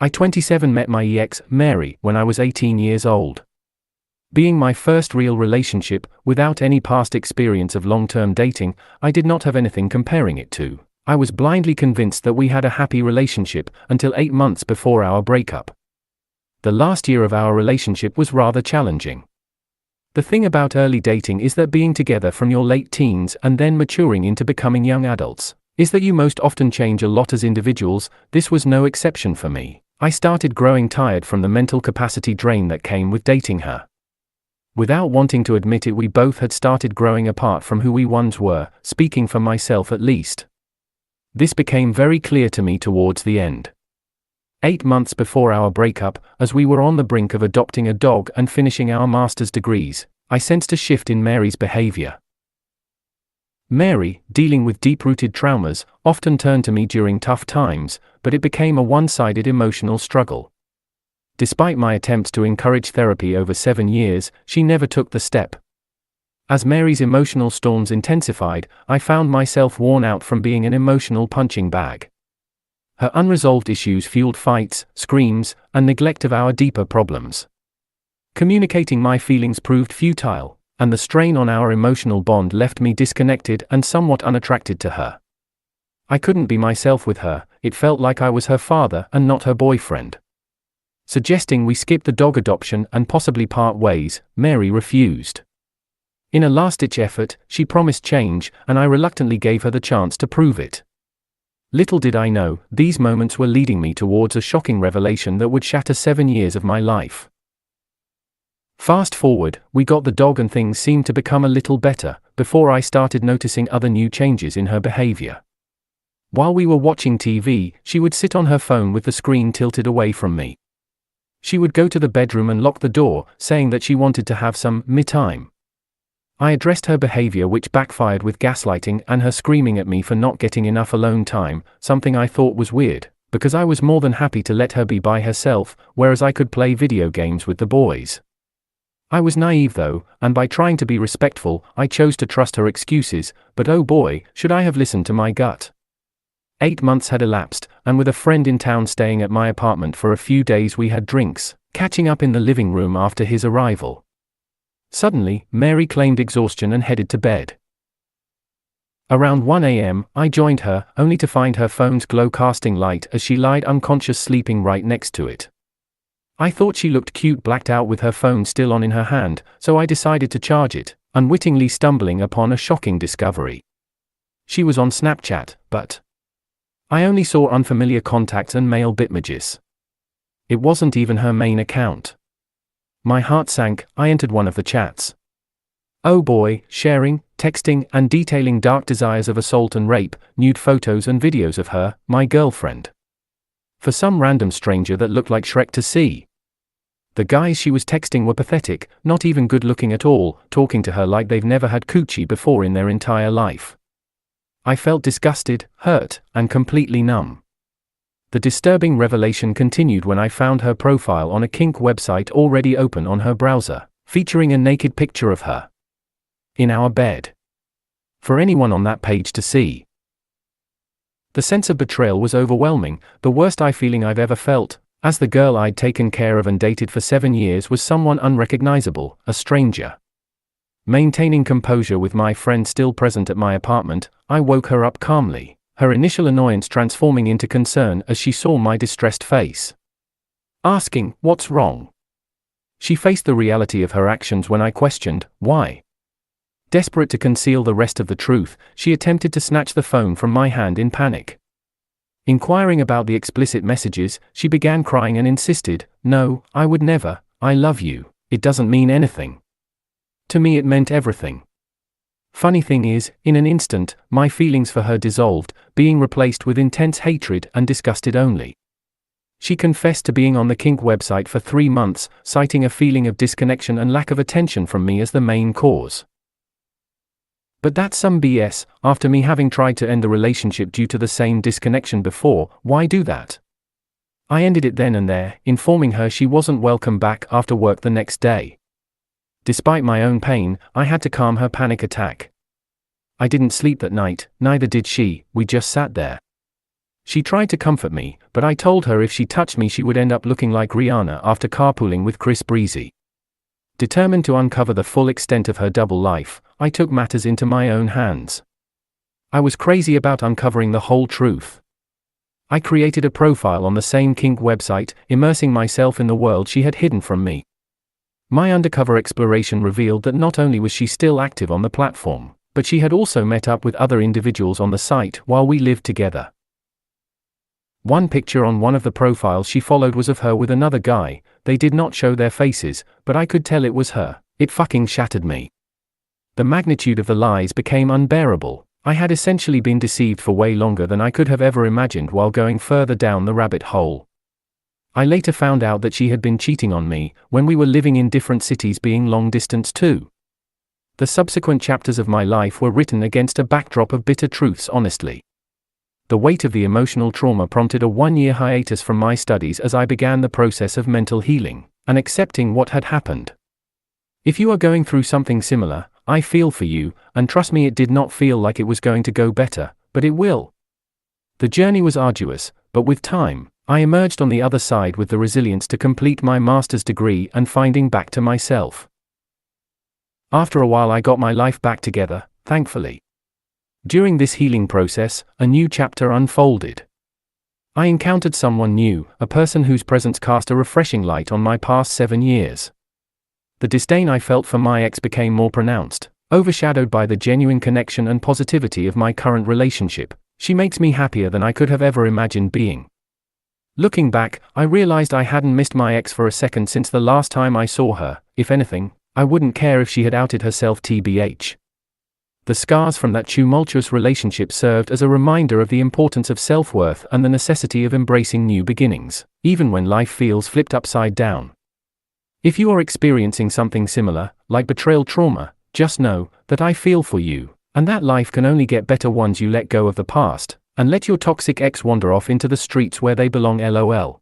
I 27 met my ex, Mary, when I was 18 years old. Being my first real relationship, without any past experience of long-term dating, I did not have anything comparing it to. I was blindly convinced that we had a happy relationship, until 8 months before our breakup. The last year of our relationship was rather challenging. The thing about early dating is that being together from your late teens and then maturing into becoming young adults, is that you most often change a lot as individuals. This was no exception for me. I started growing tired from the mental capacity drain that came with dating her. Without wanting to admit it, we both had started growing apart from who we once were, speaking for myself at least. This became very clear to me towards the end. 8 months before our breakup, as we were on the brink of adopting a dog and finishing our master's degrees, I sensed a shift in Mary's behavior. Mary, dealing with deep-rooted traumas, often turned to me during tough times, but it became a one-sided emotional struggle. Despite my attempts to encourage therapy over 7 years, she never took the step. As Mary's emotional storms intensified, I found myself worn out from being an emotional punching bag. Her unresolved issues fueled fights, screams, and neglect of our deeper problems. Communicating my feelings proved futile, and the strain on our emotional bond left me disconnected and somewhat unattracted to her. I couldn't be myself with her. It felt like I was her father and not her boyfriend. Suggesting we skip the dog adoption and possibly part ways, Mary refused. In a last-ditch effort, she promised change, and I reluctantly gave her the chance to prove it. Little did I know, these moments were leading me towards a shocking revelation that would shatter 7 years of my life. Fast forward, we got the dog and things seemed to become a little better, before I started noticing other new changes in her behavior. While we were watching TV, she would sit on her phone with the screen tilted away from me. She would go to the bedroom and lock the door, saying that she wanted to have some me time. I addressed her behavior, which backfired with gaslighting and her screaming at me for not getting enough alone time, something I thought was weird, because I was more than happy to let her be by herself, whereas I could play video games with the boys. I was naive though, and by trying to be respectful, I chose to trust her excuses, but oh boy, should I have listened to my gut. 8 months had elapsed, and with a friend in town staying at my apartment for a few days, we had drinks, catching up in the living room after his arrival. Suddenly, Mary claimed exhaustion and headed to bed. Around 1 a.m., I joined her, only to find her phone's glow casting light as she lied unconscious sleeping right next to it. I thought she looked cute blacked out with her phone still on in her hand, so I decided to charge it, unwittingly stumbling upon a shocking discovery. She was on Snapchat, but I only saw unfamiliar contacts and male bitmages. It wasn't even her main account. My heart sank. I entered one of the chats. Oh boy, sharing, texting, and detailing dark desires of assault and rape, nude photos and videos of her, my girlfriend. For some random stranger that looked like Shrek to see. The guys she was texting were pathetic, not even good looking at all, talking to her like they've never had coochie before in their entire life. I felt disgusted, hurt, and completely numb. The disturbing revelation continued when I found her profile on a kink website already open on her browser, featuring a naked picture of her in our bed for anyone on that page to see. The sense of betrayal was overwhelming, the worst feeling I've ever felt, as the girl I'd taken care of and dated for 7 years was someone unrecognizable, a stranger. Maintaining composure with my friend still present at my apartment, I woke her up calmly, her initial annoyance transforming into concern as she saw my distressed face. Asking, "What's wrong?" She faced the reality of her actions when I questioned, "Why?" Desperate to conceal the rest of the truth, she attempted to snatch the phone from my hand in panic. Inquiring about the explicit messages, she began crying and insisted, "No, I would never, I love you, it doesn't mean anything." To me it meant everything. Funny thing is, in an instant, my feelings for her dissolved, being replaced with intense hatred and disgusted only. She confessed to being on the kink website for 3 months, citing a feeling of disconnection and lack of attention from me as the main cause. But that's some BS. After me having tried to end the relationship due to the same disconnection before, why do that? I ended it then and there, informing her she wasn't welcome back after work the next day. Despite my own pain, I had to calm her panic attack. I didn't sleep that night, neither did she, we just sat there. She tried to comfort me, but I told her if she touched me she would end up looking like Rihanna after carpooling with Chris Breezy. Determined to uncover the full extent of her double life, I took matters into my own hands. I was crazy about uncovering the whole truth. I created a profile on the same kink website, immersing myself in the world she had hidden from me. My undercover exploration revealed that not only was she still active on the platform, but she had also met up with other individuals on the site while we lived together. One picture on one of the profiles she followed was of her with another guy. They did not show their faces, but I could tell it was her. It fucking shattered me. The magnitude of the lies became unbearable. I had essentially been deceived for way longer than I could have ever imagined while going further down the rabbit hole. I later found out that she had been cheating on me, when we were living in different cities, being long distance too. The subsequent chapters of my life were written against a backdrop of bitter truths, honestly. The weight of the emotional trauma prompted a 1-year hiatus from my studies as I began the process of mental healing, and accepting what had happened. If you are going through something similar, I feel for you, and trust me, it did not feel like it was going to go better, but it will. The journey was arduous, but with time, I emerged on the other side with the resilience to complete my master's degree and finding back to myself. After a while I got my life back together, thankfully. During this healing process, a new chapter unfolded. I encountered someone new, a person whose presence cast a refreshing light on my past 7 years. The disdain I felt for my ex became more pronounced, overshadowed by the genuine connection and positivity of my current relationship. She makes me happier than I could have ever imagined being. Looking back, I realized I hadn't missed my ex for a second since the last time I saw her. If anything, I wouldn't care if she had outed herself, tbh. The scars from that tumultuous relationship served as a reminder of the importance of self-worth and the necessity of embracing new beginnings, even when life feels flipped upside down. If you are experiencing something similar, like betrayal trauma, just know that I feel for you, and that life can only get better once you let go of the past, and let your toxic ex wander off into the streets where they belong, LOL.